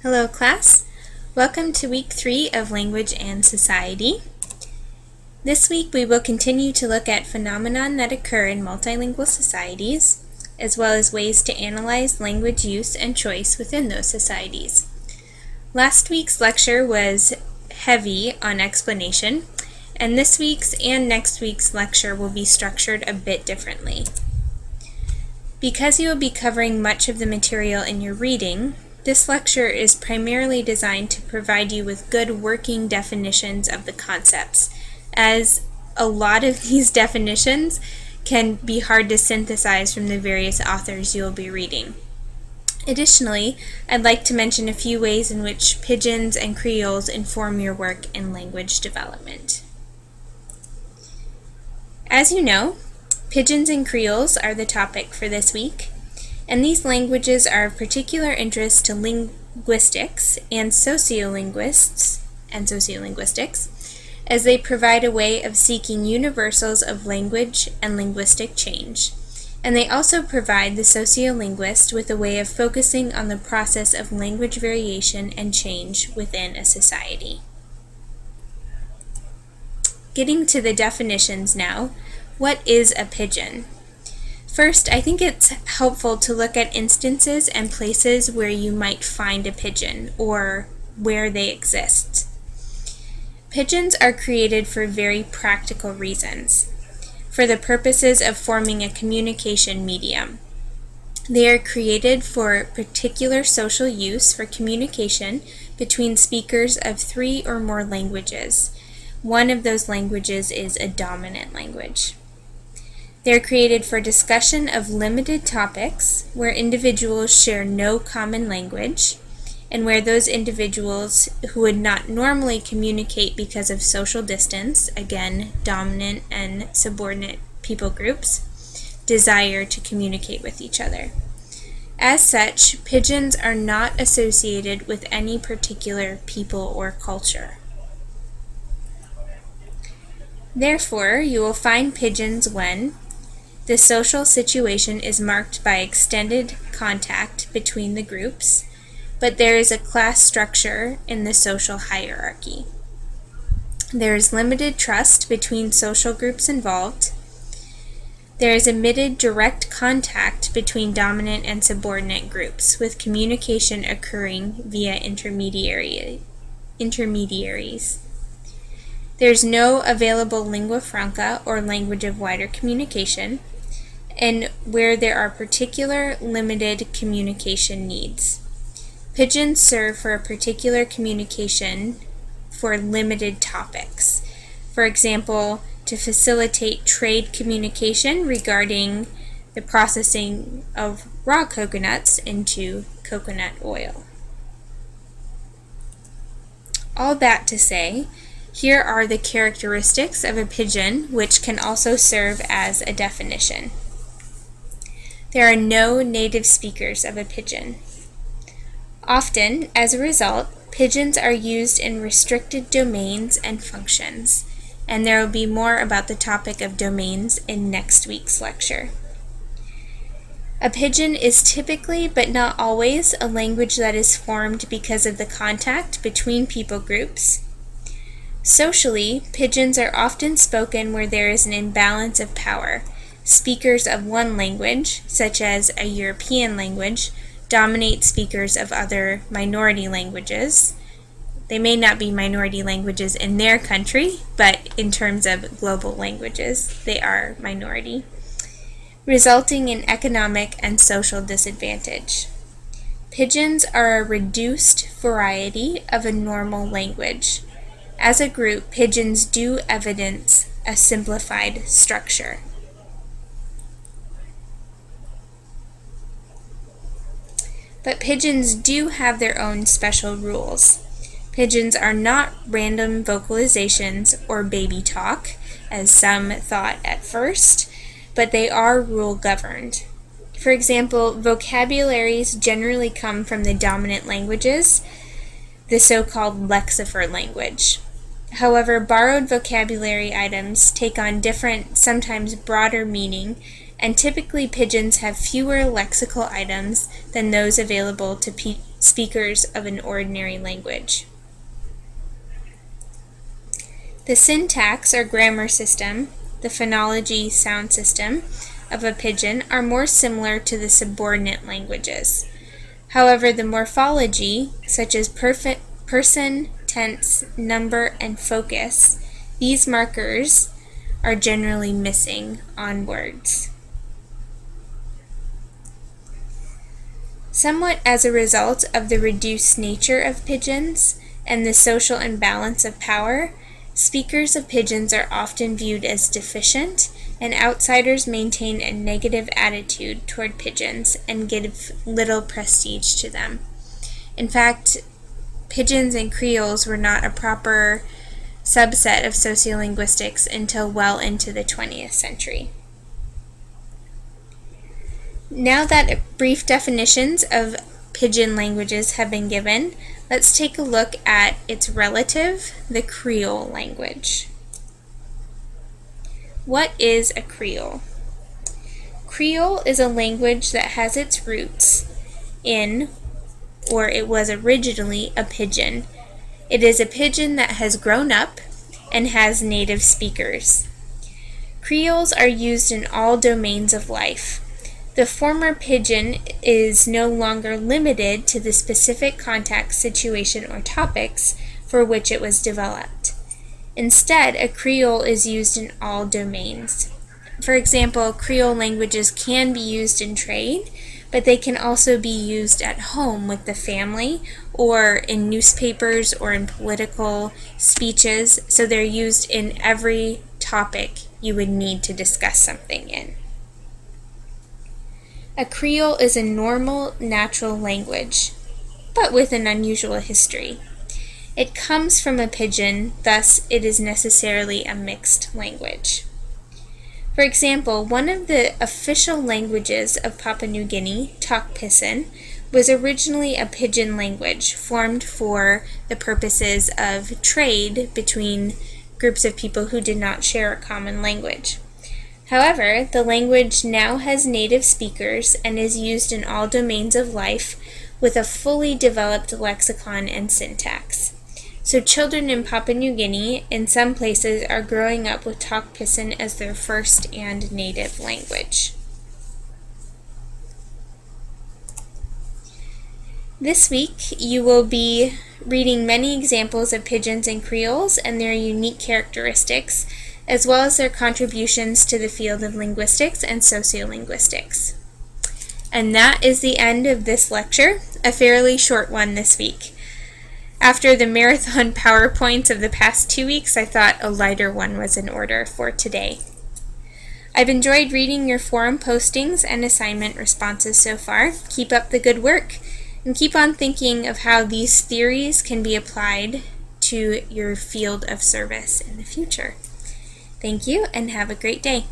Hello class, welcome to week 3 of Language and Society. This week we will continue to look at phenomena that occur in multilingual societies, as well as ways to analyze language use and choice within those societies. Last week's lecture was heavy on explanation, and this week's and next week's lecture will be structured a bit differently. Because you will be covering much of the material in your reading, this lecture is primarily designed to provide you with good working definitions of the concepts, as a lot of these definitions can be hard to synthesize from the various authors you will be reading. Additionally, I'd like to mention a few ways in which Pidgins and Creoles inform your work in language development. As you know, Pidgins and Creoles are the topic for this week, and these languages are of particular interest to linguistics and sociolinguistics, as they provide a way of seeking universals of language and linguistic change. And they also provide the sociolinguist with a way of focusing on the process of language variation and change within a society. Getting to the definitions now, what is a pidgin? First, I think it's helpful to look at instances and places where you might find a pidgin, or where they exist. Pidgins are created for very practical reasons, for the purposes of forming a communication medium. They are created for particular social use for communication between speakers of 3 or more languages. One of those languages is a dominant language. They are created for discussion of limited topics where individuals share no common language, and where those individuals who would not normally communicate because of social distance, again, dominant and subordinate people groups, desire to communicate with each other. As such, pidgins are not associated with any particular people or culture. Therefore, you will find pidgins when the social situation is marked by extended contact between the groups, but there is a class structure in the social hierarchy. There is limited trust between social groups involved. There is omitted direct contact between dominant and subordinate groups, with communication occurring via intermediaries. There's no available lingua franca or language of wider communication, and where there are particular limited communication needs. Pidgins serve for a particular communication for limited topics. For example, to facilitate trade communication regarding the processing of raw coconuts into coconut oil. All that to say, here are the characteristics of a pidgin, which can also serve as a definition. There are no native speakers of a pidgin. Often, as a result, pidgins are used in restricted domains and functions, and there will be more about the topic of domains in next week's lecture. A pidgin is typically, but not always, a language that is formed because of the contact between people groups. Socially, pidgins are often spoken where there is an imbalance of power. Speakers of one language, such as a European language, dominate speakers of other minority languages. They may not be minority languages in their country, but in terms of global languages, they are minority, resulting in economic and social disadvantage. Pidgins are a reduced variety of a normal language. As a group, pidgins do evidence a simplified structure. But pidgins do have their own special rules. Pidgins are not random vocalizations or baby talk, as some thought at first, but they are rule-governed. For example, vocabularies generally come from the dominant languages, the so-called lexifer language. However, borrowed vocabulary items take on different, sometimes broader meaning, and typically pidgins have fewer lexical items than those available to speakers of an ordinary language. The syntax or grammar system, the phonology sound system of a pidgin are more similar to the subordinate languages. However, the morphology, such as person, tense, number, and focus, these markers are generally missing on words. Somewhat as a result of the reduced nature of pidgins and the social imbalance of power, speakers of pidgins are often viewed as deficient, and outsiders maintain a negative attitude toward pidgins and give little prestige to them. In fact, Pidgins and Creoles were not a proper subset of sociolinguistics until well into the 20th century. Now that brief definitions of pidgin languages have been given, let's take a look at its relative, the Creole language. What is a Creole? Creole is a language that has its roots in, or it was originally, a pidgin. It is a pidgin that has grown up and has native speakers. Creoles are used in all domains of life. The former pidgin is no longer limited to the specific context, situation, or topics for which it was developed. Instead, a Creole is used in all domains. For example, Creole languages can be used in trade, but they can also be used at home with the family or in newspapers or in political speeches, so they're used in every topic you would need to discuss something in. A Creole is a normal, natural language, but with an unusual history. It comes from a pidgin, thus it is necessarily a mixed language. For example, one of the official languages of Papua New Guinea, Tok Pisin, was originally a pidgin language formed for the purposes of trade between groups of people who did not share a common language. However, the language now has native speakers and is used in all domains of life with a fully developed lexicon and syntax. So children in Papua New Guinea, in some places, are growing up with Tok Pisin as their first and native language. This week, you will be reading many examples of pidgins and Creoles and their unique characteristics, as well as their contributions to the field of linguistics and sociolinguistics. And that is the end of this lecture, a fairly short one this week. After the marathon PowerPoints of the past 2 weeks, I thought a lighter one was in order for today. I've enjoyed reading your forum postings and assignment responses so far. Keep up the good work, and keep on thinking of how these theories can be applied to your field of service in the future. Thank you, and have a great day.